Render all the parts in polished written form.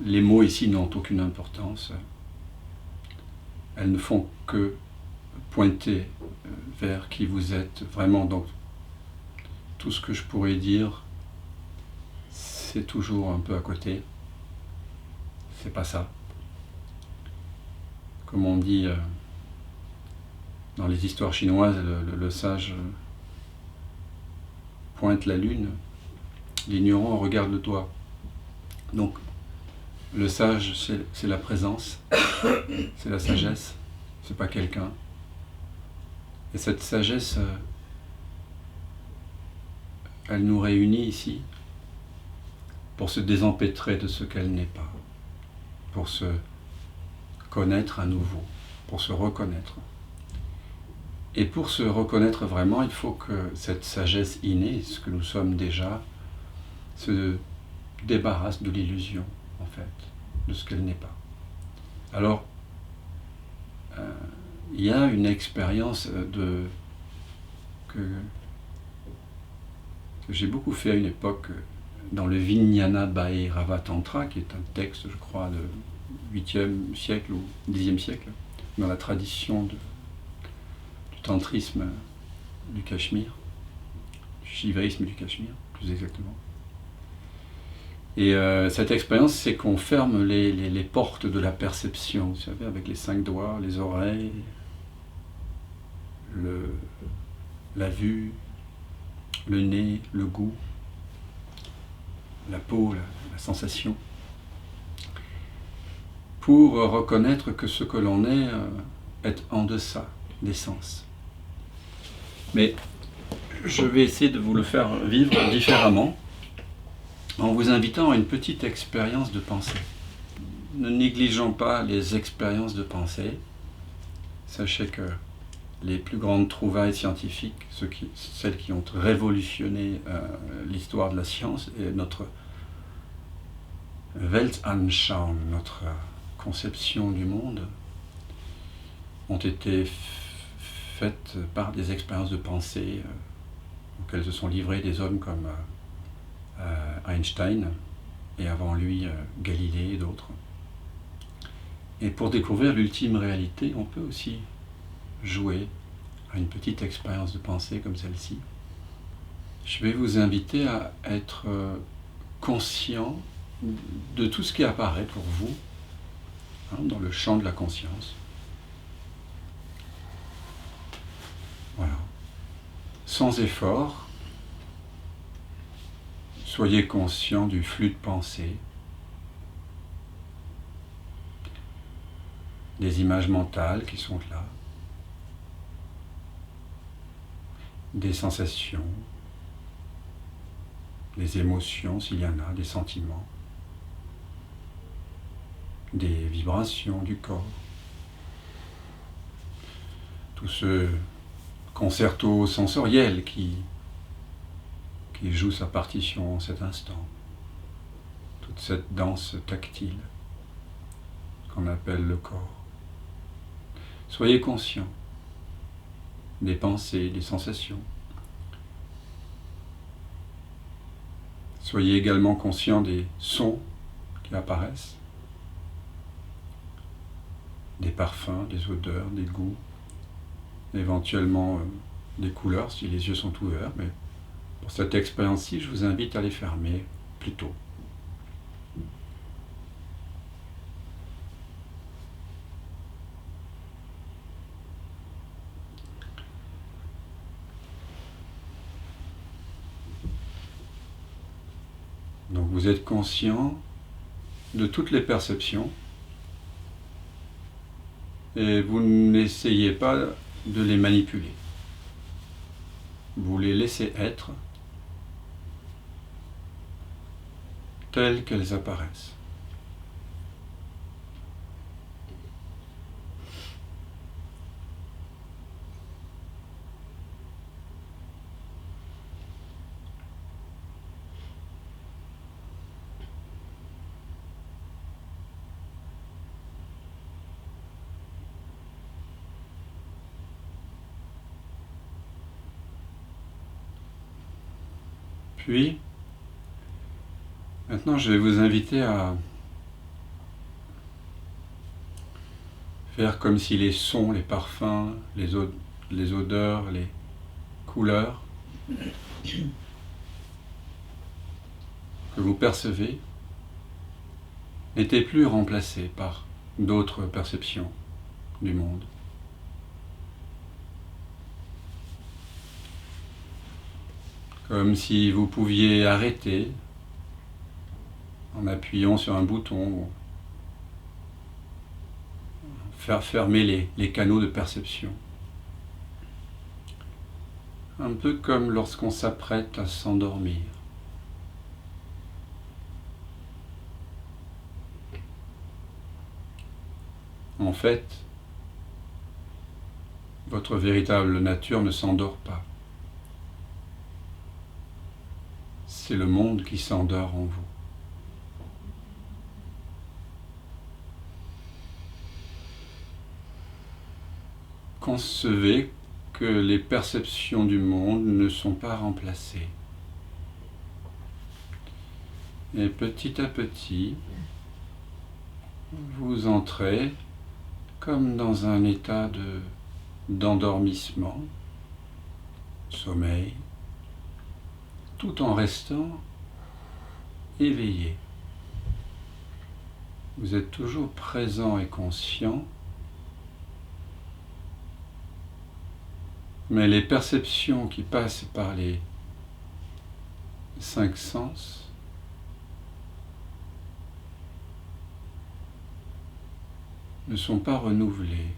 les mots ici n'ont aucune importance. Elles ne font que pointer vers qui vous êtes vraiment. Donc, tout ce que je pourrais dire, c'est toujours un peu à côté. C'est pas ça. Comme on dit dans les histoires chinoises, le sage pointe la lune, l'ignorant regarde le doigt. Donc, le sage, c'est la présence, c'est la sagesse, c'est pas quelqu'un. Et cette sagesse, elle nous réunit ici pour se désempêtrer de ce qu'elle n'est pas, pour se connaître à nouveau, pour se reconnaître. Et pour se reconnaître vraiment, il faut que cette sagesse innée, ce que nous sommes déjà, se débarrasse de l'illusion, en fait, de ce qu'elle n'est pas. Alors, il y a une expérience que j'ai beaucoup fait à une époque dans le Vijnana Bhairava Tantra, qui est un texte, je crois, de 8e siècle ou 10e siècle, dans la tradition du tantrisme du Cachemire, du shivaïsme du Cachemire, plus exactement. Et cette expérience, c'est qu'on ferme les portes de la perception, vous savez, avec les 5 doigts, les oreilles, la vue, le nez, le goût, la peau, la sensation, pour reconnaître que ce que l'on est en deçà des sens. Mais je vais essayer de vous le faire vivre différemment, en vous invitant à une petite expérience de pensée. Ne négligeons pas les expériences de pensée. Sachez que les plus grandes trouvailles scientifiques, celles qui ont révolutionné l'histoire de la science et notre Weltanschauung, notre conception du monde, ont été faites par des expériences de pensée auxquelles se sont livrés des hommes comme Einstein et avant lui Galilée et d'autres. Et pour découvrir l'ultime réalité, on peut aussi jouer à une petite expérience de pensée comme celle-ci. Je vais vous inviter à être conscient de tout ce qui apparaît pour vous dans le champ de la conscience. Voilà. Sans effort, soyez conscient du flux de pensée, des images mentales qui sont là, des sensations, des émotions s'il y en a, des sentiments, des vibrations du corps. Tout ce concerto sensoriel qui joue sa partition en cet instant. Toute cette danse tactile qu'on appelle le corps. Soyez conscient des pensées, des sensations. Soyez également conscient des sons qui apparaissent, des parfums, des odeurs, des goûts, éventuellement des couleurs si les yeux sont ouverts, mais pour cette expérience-ci, je vous invite à les fermer plus tôt. Donc vous êtes conscient de toutes les perceptions et vous n'essayez pas de les manipuler. Vous les laissez être telles qu'elles apparaissent. Puis, maintenant je vais vous inviter à Faire comme si les sons, les parfums, les odeurs, les couleurs que vous percevez n'étaient plus remplacés par d'autres perceptions du monde. Comme si vous pouviez arrêter en appuyant sur un bouton, ou faire fermer les canaux de perception. Un peu comme lorsqu'on s'apprête à s'endormir. En fait, votre véritable nature ne s'endort pas. C'est le monde qui s'endort en vous. Concevez que les perceptions du monde ne sont pas remplacées. Et petit à petit, vous entrez comme dans un état d'endormissement, sommeil, tout en restant éveillé. Vous êtes toujours présent et conscient, mais les perceptions qui passent par les 5 sens ne sont pas renouvelées.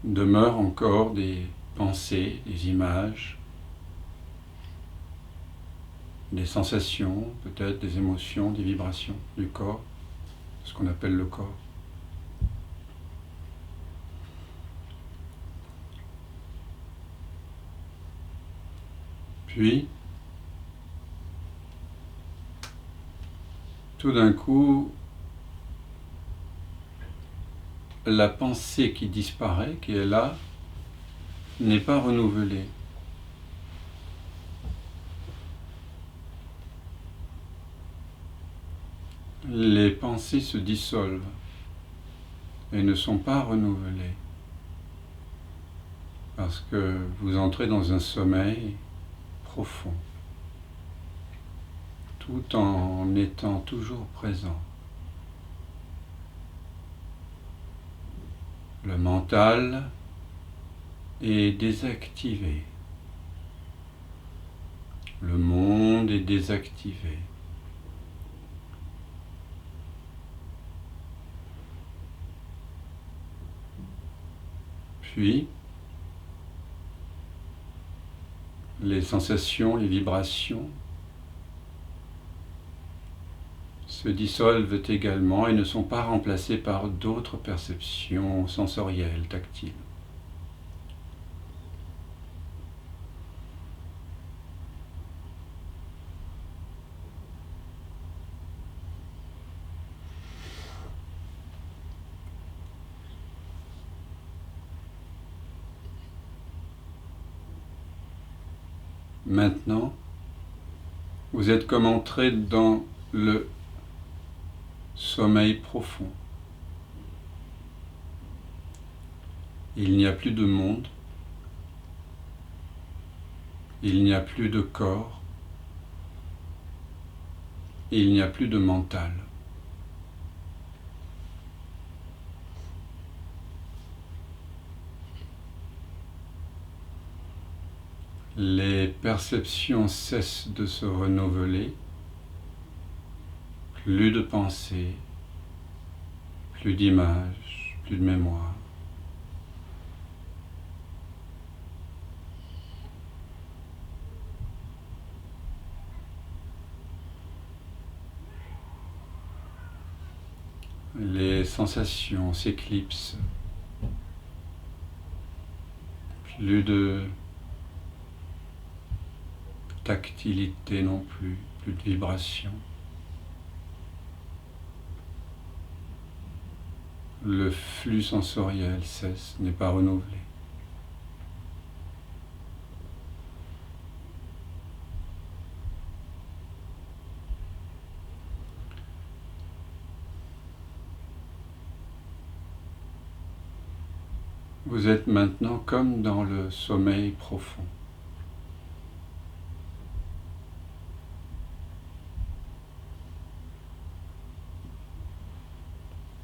Demeurent encore des pensées, des images, des sensations, peut-être des émotions, des vibrations du corps, ce qu'on appelle le corps. Puis, tout d'un coup, la pensée qui disparaît, qui est là, n'est pas renouvelée. Les pensées se dissolvent et ne sont pas renouvelées parce que vous entrez dans un sommeil profond, tout en étant toujours présent. Le mental est désactivé. Le monde est désactivé. Puis, les sensations, les vibrations se dissolvent également et ne sont pas remplacées par d'autres perceptions sensorielles, tactiles. Maintenant, vous êtes comme entré dans le sommeil profond. Il n'y a plus de monde, il n'y a plus de corps, il n'y a plus de mental. Les perceptions cessent de se renouveler, plus de pensées, plus d'images, plus de mémoire. Les sensations s'éclipsent, plus de tactilité non plus, plus de vibration. Le flux sensoriel cesse, n'est pas renouvelé. Vous êtes maintenant comme dans le sommeil profond.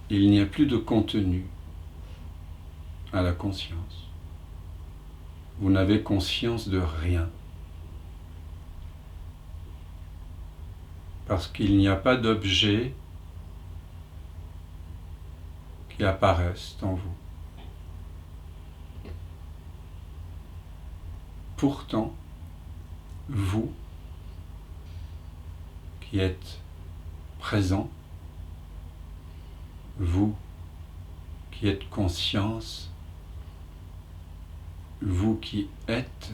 Il n'y a plus de contenu à la conscience. Vous n'avez conscience de rien. Parce qu'il n'y a pas d'objet qui apparaissent en vous. Pourtant, vous qui êtes présent, vous qui êtes conscience, vous qui êtes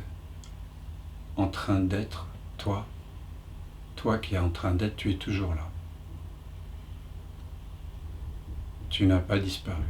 en train d'être, toi qui es en train d'être, tu es toujours là. Tu n'as pas disparu.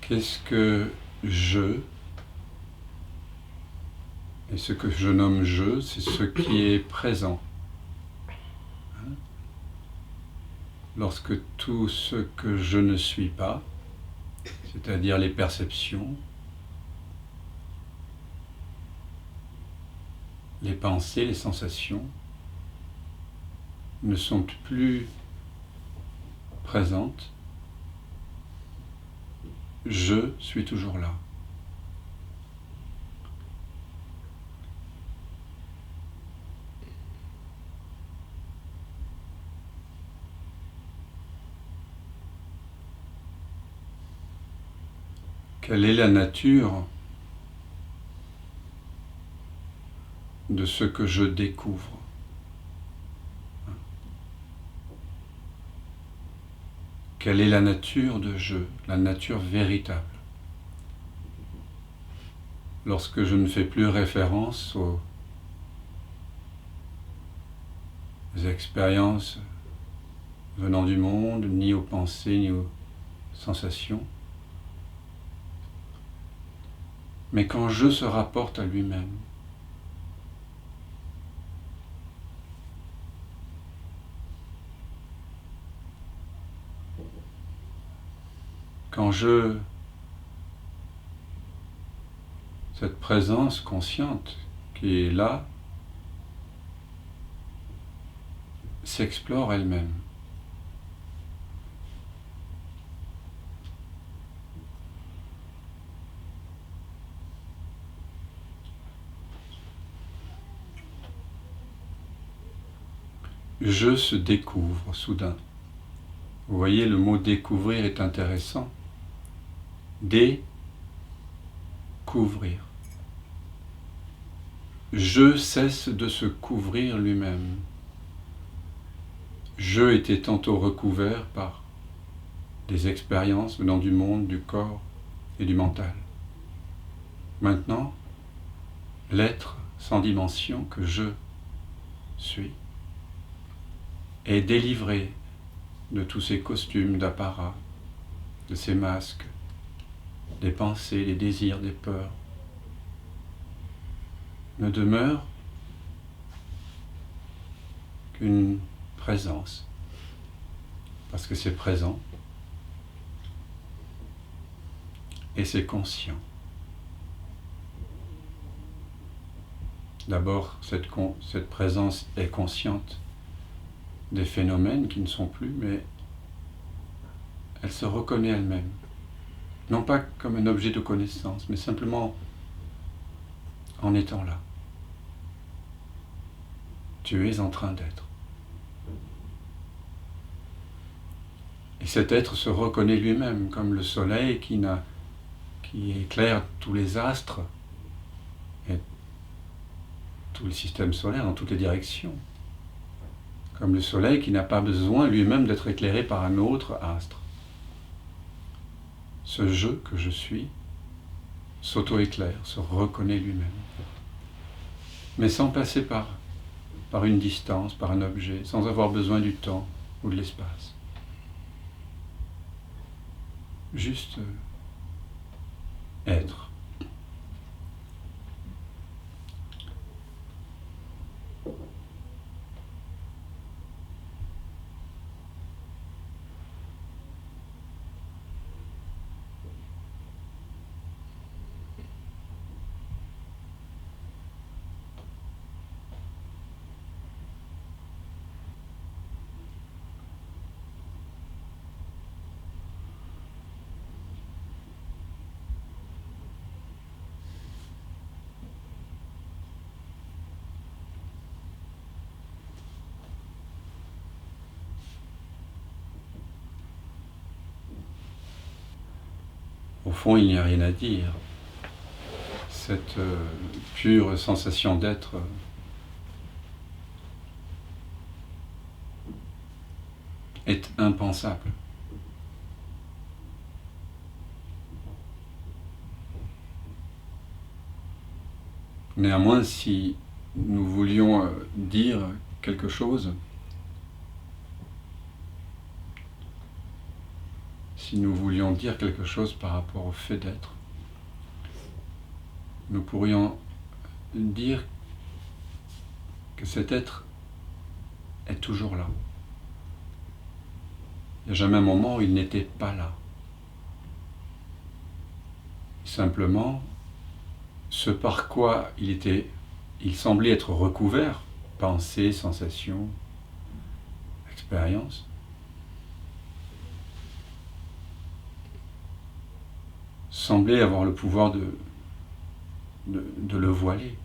Qu'est-ce que je, et ce que je nomme je, c'est ce qui est présent. Lorsque tout ce que je ne suis pas, c'est-à-dire les perceptions, les pensées, les sensations, ne sont plus présentes, je suis toujours là. Quelle est la nature de ce que je découvre? Quelle est la nature de je, la nature véritable? Lorsque je ne fais plus référence aux expériences venant du monde, ni aux pensées, ni aux sensations, mais quand je se rapporte à lui-même, quand cette présence consciente qui est là, s'explore elle-même. Je se découvre soudain. Vous voyez, le mot découvrir est intéressant. Découvrir. Je cesse de se couvrir lui-même. Je était tantôt recouvert par des expériences venant du monde, du corps et du mental. Maintenant, l'être sans dimension que je suis est délivré de tous ces costumes d'apparat, de ces masques, des pensées, des désirs, des peurs. Ne demeure qu'une présence, parce que c'est présent et c'est conscient. D'abord, cette présence est consciente des phénomènes qui ne sont plus, mais elle se reconnaît elle-même. Non pas comme un objet de connaissance, mais simplement en étant là. Tu es en train d'être. Et cet être se reconnaît lui-même comme le soleil qui n'a qui éclaire tous les astres et tout le système solaire dans toutes les directions. Comme le soleil qui n'a pas besoin lui-même d'être éclairé par un autre astre. Ce je que je suis s'auto-éclaire, se reconnaît lui-même. Mais sans passer par une distance, par un objet, sans avoir besoin du temps ou de l'espace. Juste être. Au fond, il n'y a rien à dire. Cette pure sensation d'être est impensable. Néanmoins, si nous voulions dire quelque chose, par rapport au fait d'être, nous pourrions dire que cet être est toujours là. Il n'y a jamais un moment où il n'était pas là. Simplement, ce par quoi il semblait être recouvert, pensée, sensation, expérience, semblait avoir le pouvoir de le voiler.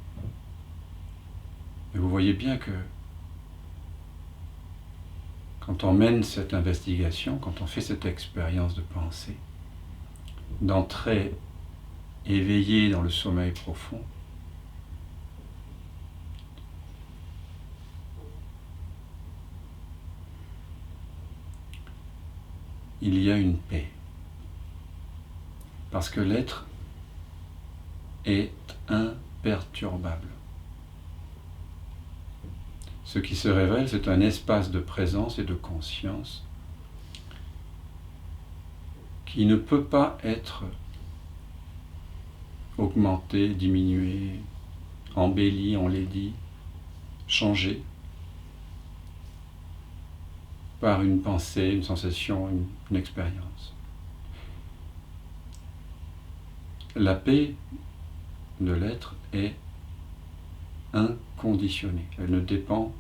Mais vous voyez bien que quand on mène cette investigation, quand on fait cette expérience de pensée, d'entrer éveillé dans le sommeil profond, il y a une paix. Parce que l'être est imperturbable. Ce qui se révèle, c'est un espace de présence et de conscience qui ne peut pas être augmenté, diminué, embelli, enlaidi, changé par une pensée, une sensation, une expérience. La paix de l'être est inconditionnée. Elle ne dépend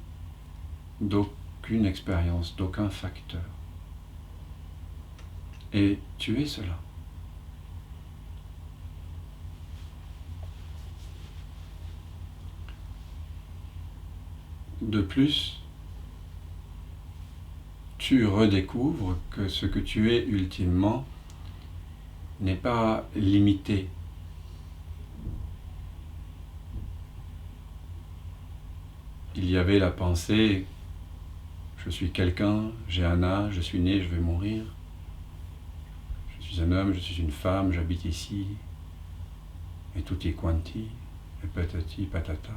d'aucune expérience, d'aucun facteur. Et tu es cela. De plus, tu redécouvres que ce que tu es ultimement n'est pas limité. Il y avait la pensée, je suis quelqu'un, j'ai un âge, je suis né, je vais mourir. Je suis un homme, je suis une femme, j'habite ici. Et tutti quanti, et patati patata.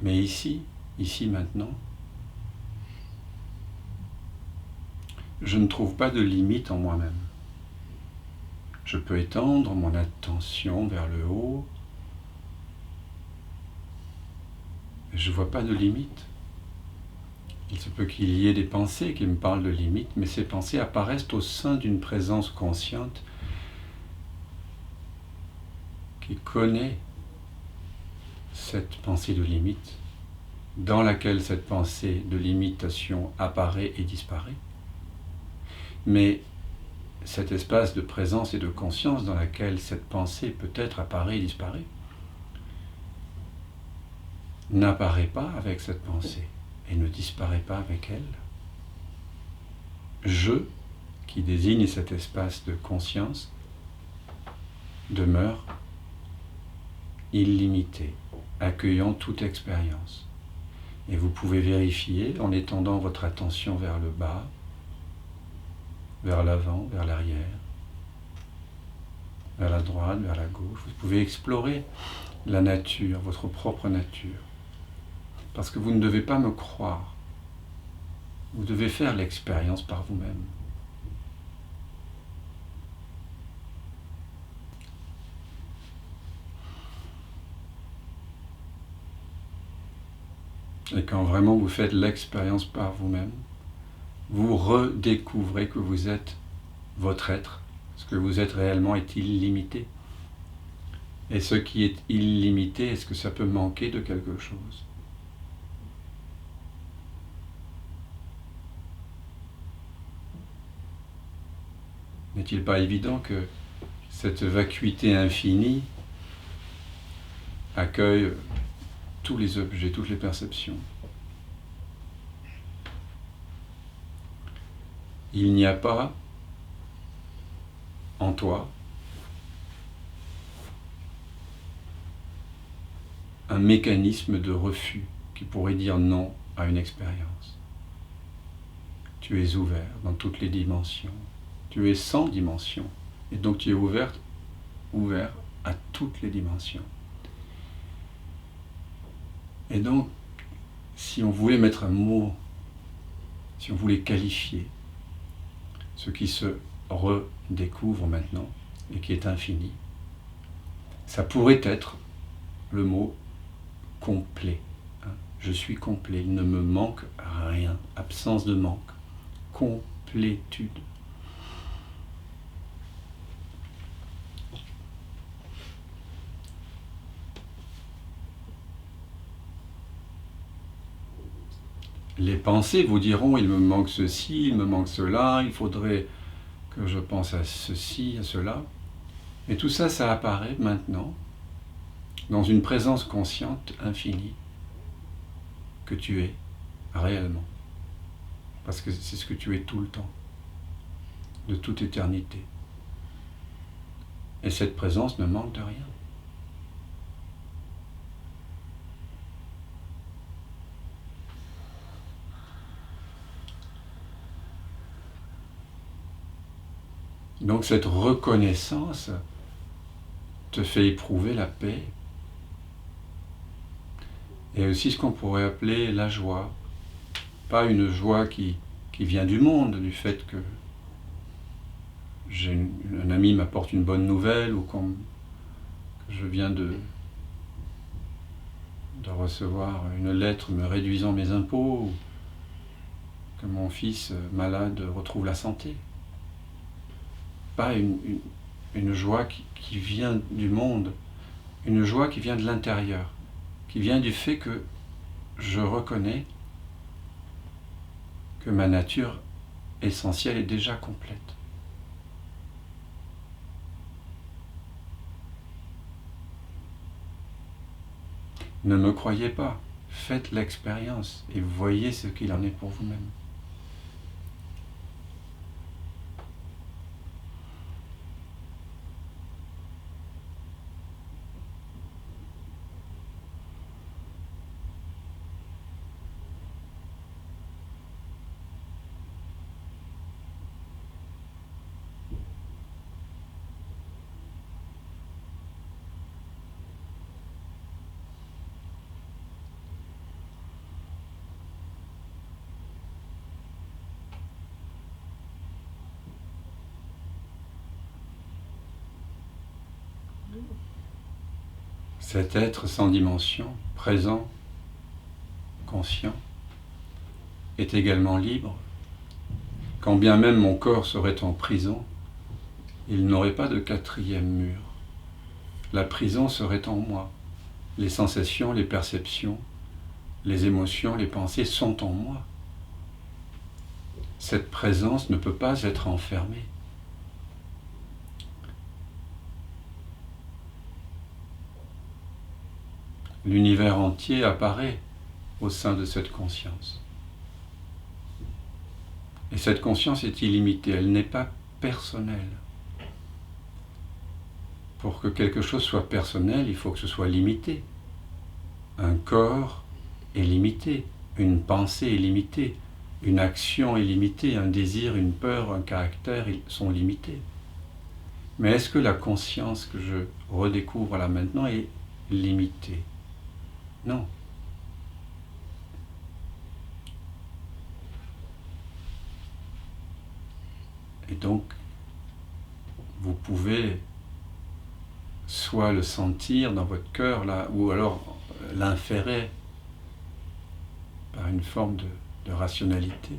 Mais ici maintenant, je ne trouve pas de limite en moi-même. Je peux étendre mon attention vers le haut, et je ne vois pas de limite. Il se peut qu'il y ait des pensées qui me parlent de limites, mais ces pensées apparaissent au sein d'une présence consciente qui connaît cette pensée de limite, dans laquelle cette pensée de limitation apparaît et disparaît. Mais cet espace de présence et de conscience dans laquelle cette pensée peut-être apparaît et disparaît, n'apparaît pas avec cette pensée et ne disparaît pas avec elle. Je, qui qui désigne cet espace de conscience, demeure illimité, accueillant toute expérience. Et vous pouvez vérifier en étendant votre attention vers le bas, vers l'avant, vers l'arrière, vers la droite, vers la gauche. Vous pouvez explorer la nature, votre propre nature. Parce que vous ne devez pas me croire. Vous devez faire l'expérience par vous-même. Et quand vraiment vous faites l'expérience par vous-même, vous redécouvrez que vous êtes votre être. Ce que vous êtes réellement est illimité. Et ce qui est illimité, est-ce que ça peut manquer de quelque chose? N'est-il pas évident que cette vacuité infinie accueille tous les objets, toutes les perceptions? Il n'y a pas en toi un mécanisme de refus qui pourrait dire non à une expérience. Tu es ouvert dans toutes les dimensions. Tu es sans dimension. Et donc tu es ouvert à toutes les dimensions. Et donc, si on voulait mettre un mot, si on voulait qualifier ce qui se redécouvre maintenant et qui est infini, ça pourrait être le mot complet. Je suis complet, il ne me manque rien, absence de manque, complétude. Les pensées vous diront, il me manque ceci, il me manque cela, il faudrait que je pense à ceci, à cela. Et tout ça, ça apparaît maintenant dans une présence consciente infinie que tu es réellement. Parce que c'est ce que tu es tout le temps, de toute éternité. Et cette présence ne manque de rien. Donc cette reconnaissance te fait éprouver la paix et aussi ce qu'on pourrait appeler la joie. Pas une joie qui vient du monde, du fait que un ami m'apporte une bonne nouvelle ou que je viens de recevoir une lettre me réduisant mes impôts ou que mon fils malade retrouve la santé. Pas une joie qui vient du monde, une joie qui vient de l'intérieur, qui vient du fait que je reconnais que ma nature essentielle est déjà complète. Ne me croyez pas, faites l'expérience et voyez ce qu'il en est pour vous-même. Cet être sans dimension, présent, conscient, est également libre. Quand bien même mon corps serait en prison, il n'aurait pas de quatrième mur. La prison serait en moi. Les sensations, les perceptions, les émotions, les pensées sont en moi. Cette présence ne peut pas être enfermée. L'univers entier apparaît au sein de cette conscience. Et cette conscience est illimitée, elle n'est pas personnelle. Pour que quelque chose soit personnel, il faut que ce soit limité. Un corps est limité, une pensée est limitée, une action est limitée, un désir, une peur, un caractère sont limités. Mais est-ce que la conscience que je redécouvre là maintenant est limitée? Non. Et donc, vous pouvez soit le sentir dans votre cœur, là, ou alors l'inférer par une forme de rationalité.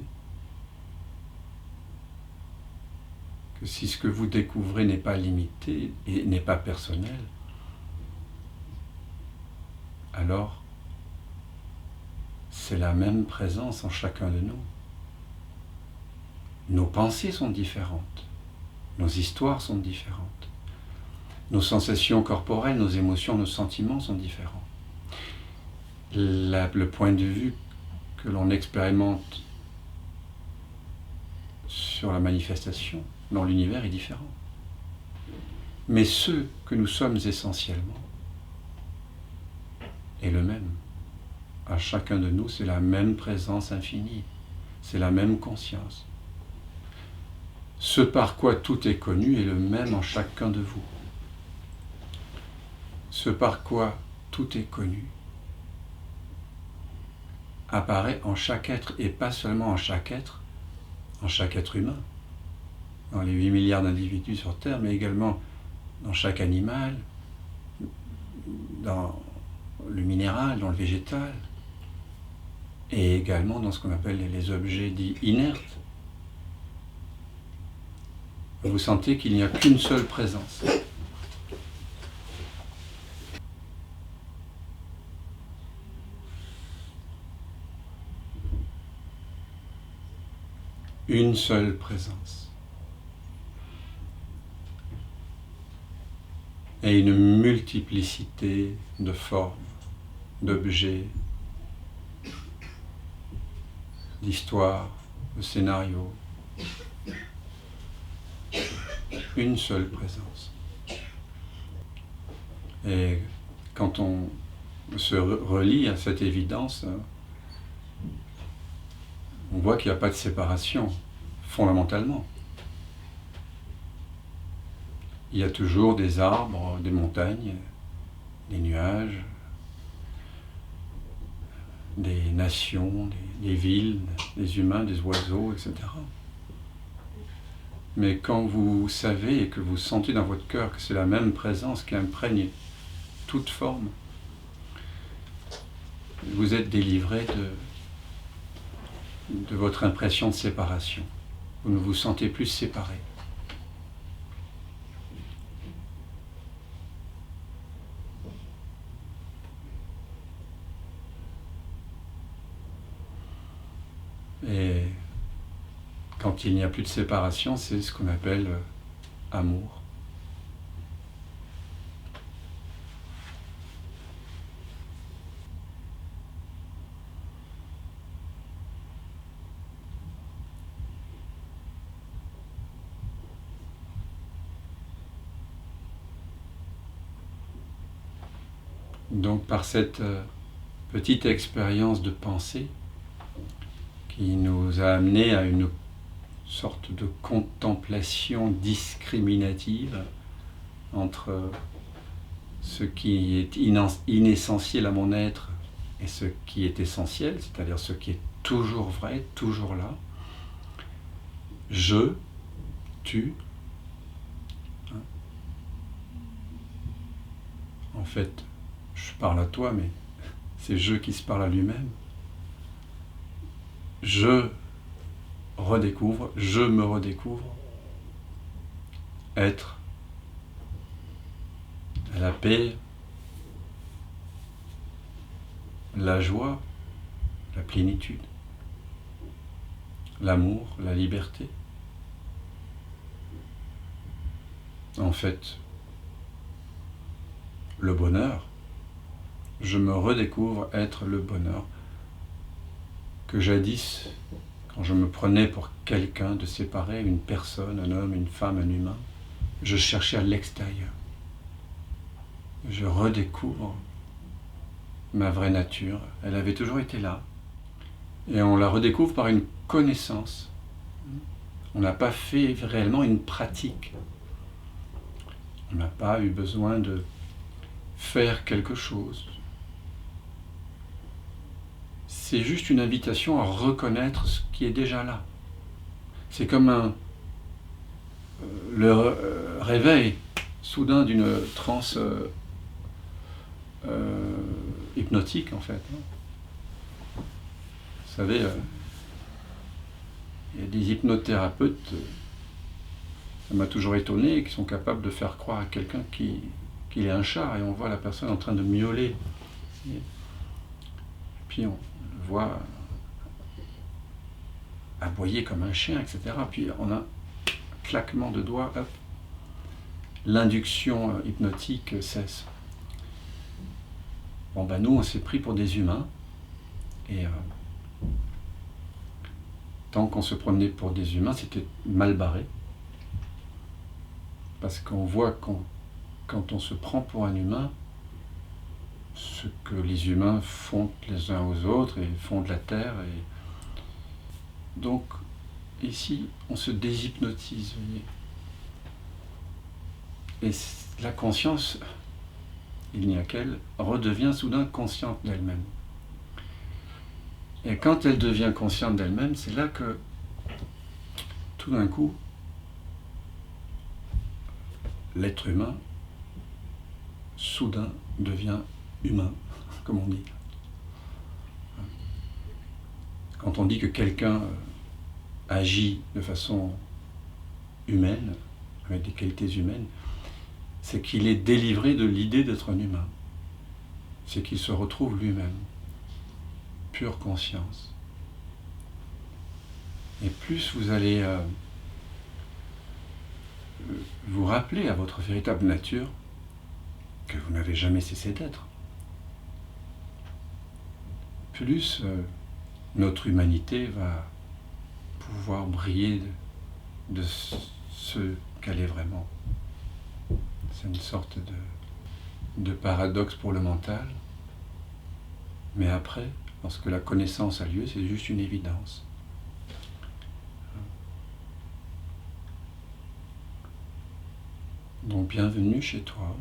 Que si ce que vous découvrez n'est pas limité et n'est pas personnel, alors c'est la même présence en chacun de nous. Nos pensées sont différentes, nos histoires sont différentes, nos sensations corporelles, nos émotions, nos sentiments sont différents. Le point de vue que l'on expérimente sur la manifestation dans l'univers est différent. Mais ce que nous sommes essentiellement est le même. À chacun de nous, c'est la même présence infinie, c'est la même conscience. Ce par quoi tout est connu est le même en chacun de vous. Ce par quoi tout est connu apparaît en chaque être, et pas seulement en chaque être humain, dans les 8 milliards d'individus sur Terre, mais également dans chaque animal, dans le minéral, dans le végétal, et également dans ce qu'on appelle les objets dits inertes. Vous sentez qu'il n'y a qu'une seule présence. Une seule présence. Et une multiplicité de formes, d'objets, d'histoires, de scénarios. Une seule présence. Et quand on se relie à cette évidence, on voit qu'il n'y a pas de séparation, fondamentalement. Il y a toujours des arbres, des montagnes, des nuages, des nations, des villes, des humains, des oiseaux, etc. Mais quand vous savez et que vous sentez dans votre cœur que c'est la même présence qui imprègne toute forme, vous êtes délivré de votre impression de séparation. Vous ne vous sentez plus séparé. Et quand il n'y a plus de séparation, c'est ce qu'on appelle amour. Donc par cette petite expérience de pensée qui nous a amené à une sorte de contemplation discriminative entre ce qui est inessentiel à mon être et ce qui est essentiel, c'est-à-dire ce qui est toujours vrai, toujours là. Je, tu, en fait, je parle à toi, mais c'est je qui se parle à lui-même. Je redécouvre, je me redécouvre être la paix, la joie, la plénitude, l'amour, la liberté. En fait, le bonheur, je me redécouvre être le bonheur que jadis, quand je me prenais pour quelqu'un de séparé, une personne, un homme, une femme, un humain, je cherchais à l'extérieur. Je redécouvre ma vraie nature. Elle avait toujours été là. Et on la redécouvre par une connaissance. On n'a pas fait réellement une pratique. On n'a pas eu besoin de faire quelque chose. C'est juste une invitation à reconnaître ce qui est déjà là. C'est comme le réveil soudain d'une transe hypnotique en fait. Vous savez, il y a des hypnothérapeutes, ça m'a toujours étonné, qui sont capables de faire croire à quelqu'un qu'il est un chat et on voit la personne en train de miauler. Et puis on le voit aboyer comme un chien, etc. Puis on a un claquement de doigts, hop, l'induction hypnotique cesse. Bon ben nous on s'est pris pour des humains et tant qu'on se prenait pour des humains c'était mal barré parce qu'on voit quand on se prend pour un humain ce que les humains font les uns aux autres et font de la terre et donc ici on se déshypnotise, vous voyez. Et la conscience, il n'y a qu'elle, redevient soudain consciente d'elle-même. Et quand elle devient consciente d'elle-même, c'est là que, tout d'un coup, l'être humain, soudain, devient humain, comme on dit. Quand on dit que quelqu'un agit de façon humaine, avec des qualités humaines, c'est qu'il est délivré de l'idée d'être un humain. C'est qu'il se retrouve lui-même. Pure conscience. Et plus vous allez vous rappeler à votre véritable nature, que vous n'avez jamais cessé d'être, plus notre humanité va pouvoir briller de ce qu'elle est vraiment. C'est une sorte de paradoxe pour le mental, mais après, lorsque la connaissance a lieu, c'est juste une évidence. Donc bienvenue chez toi.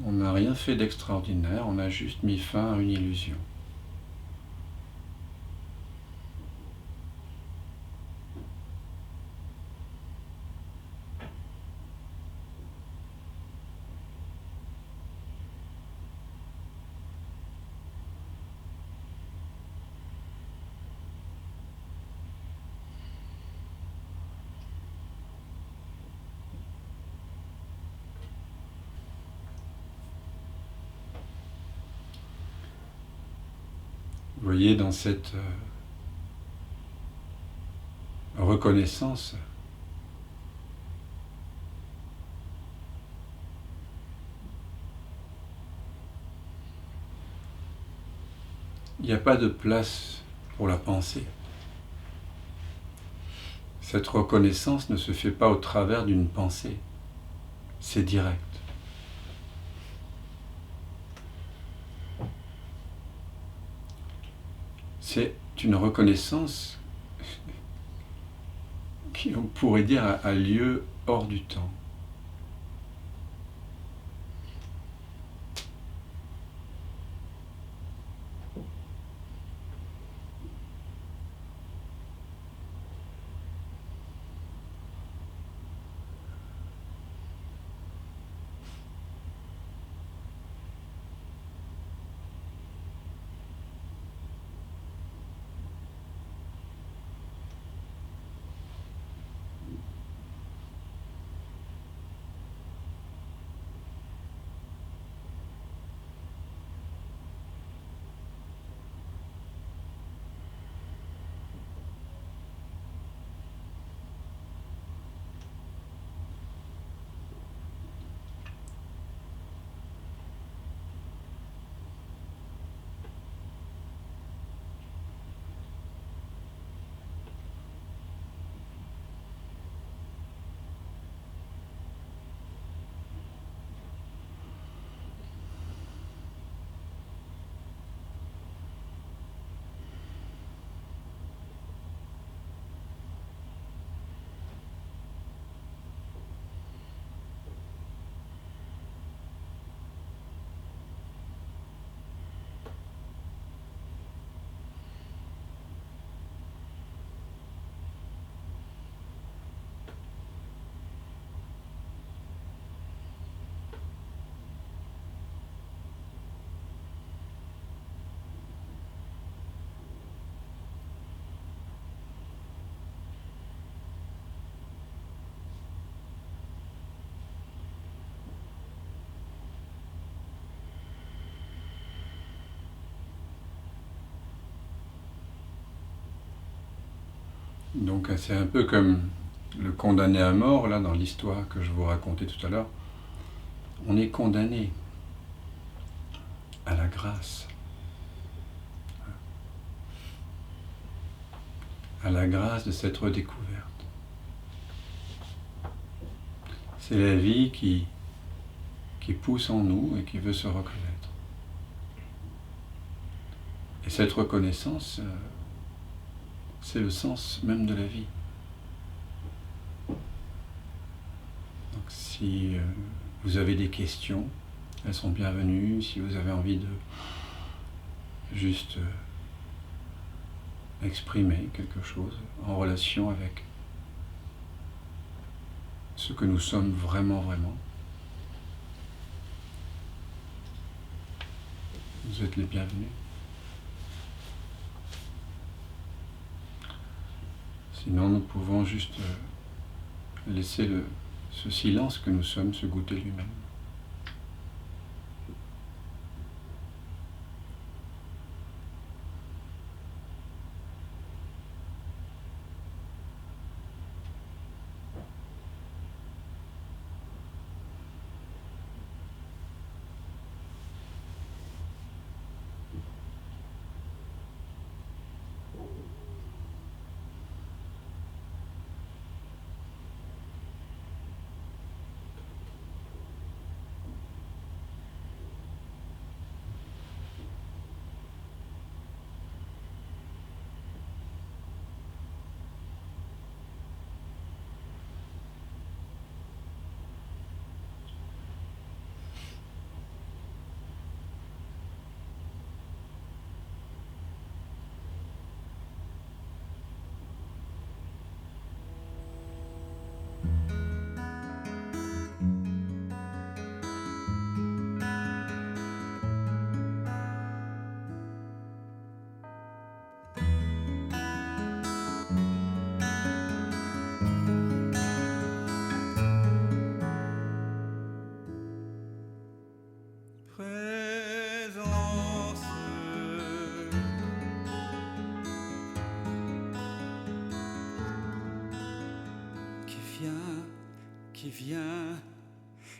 On n'a rien fait d'extraordinaire, on a juste mis fin à une illusion. Vous voyez, dans cette reconnaissance, il n'y a pas de place pour la pensée. Cette reconnaissance ne se fait pas au travers d'une pensée, c'est direct. C'est une reconnaissance qui, on pourrait dire, a lieu hors du temps. Donc c'est un peu comme le condamné à mort, là, dans l'histoire que je vous racontais tout à l'heure. On est condamné à la grâce. À la grâce de cette redécouverte. C'est la vie qui pousse en nous et qui veut se reconnaître. Et cette reconnaissance, c'est le sens même de la vie. Donc si vous avez des questions, elles sont bienvenues. Si vous avez envie de juste exprimer quelque chose en relation avec ce que nous sommes vraiment, vraiment, vous êtes les bienvenus. Sinon, nous pouvons juste laisser ce silence que nous sommes se goûter lui-même.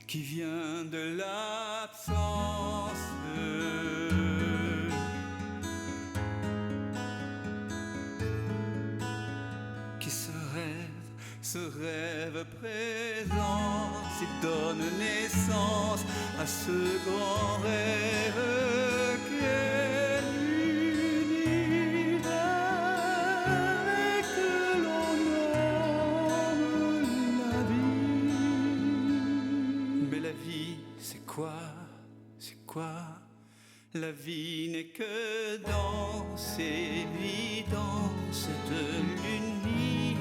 Qui vient de l'absence, qui se rêve présent, et donne naissance à ce grand rêve qu'est l'univers et que l'on nomme la vie. Mais la vie, c'est quoi? C'est quoi? La vie n'est que danse, évidence de l'unique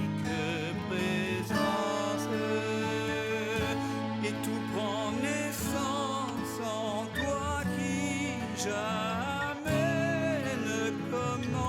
présence. Et tout prend naissance en toi qui jamais ne commence.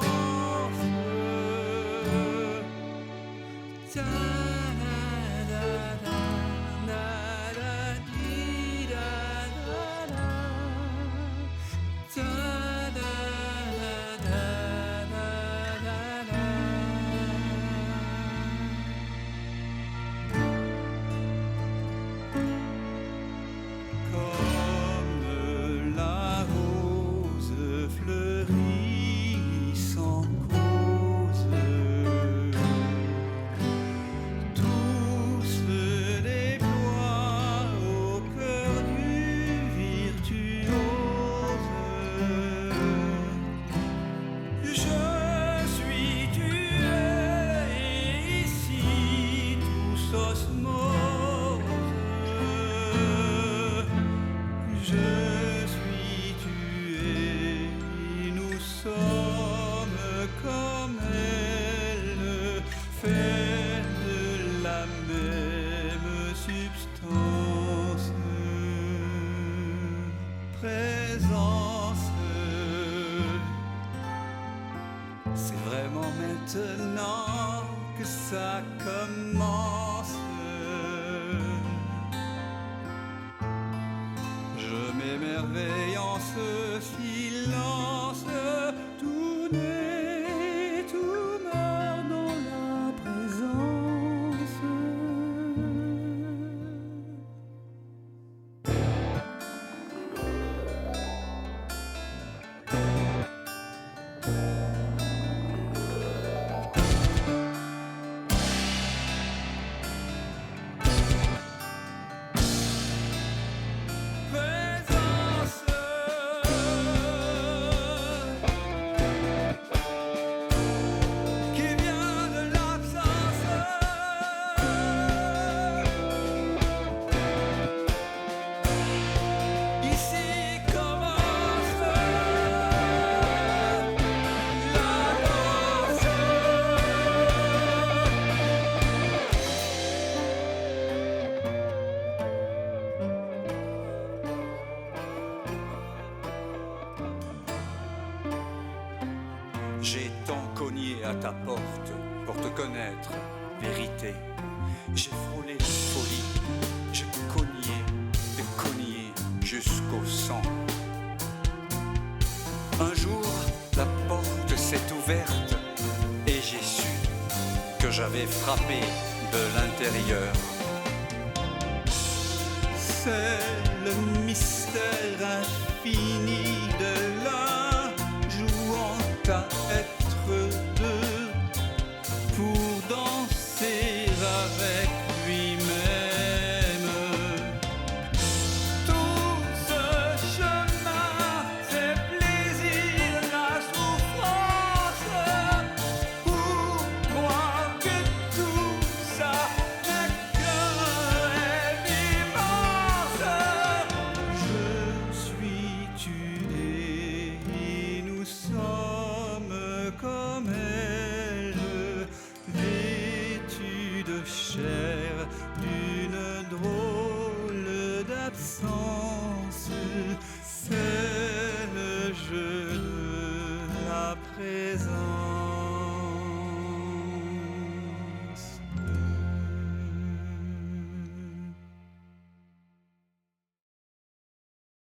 Maintenant que ça commence, je m'émerveille en ce silence. Tout naît, tout meurt dans la à ta porte pour te connaître, vérité. J'ai frôlé la folie, je cognais et cognais jusqu'au sang. Un jour, la porte s'est ouverte et j'ai su que j'avais frappé de l'intérieur. C'est le mystère infini de la jouant à être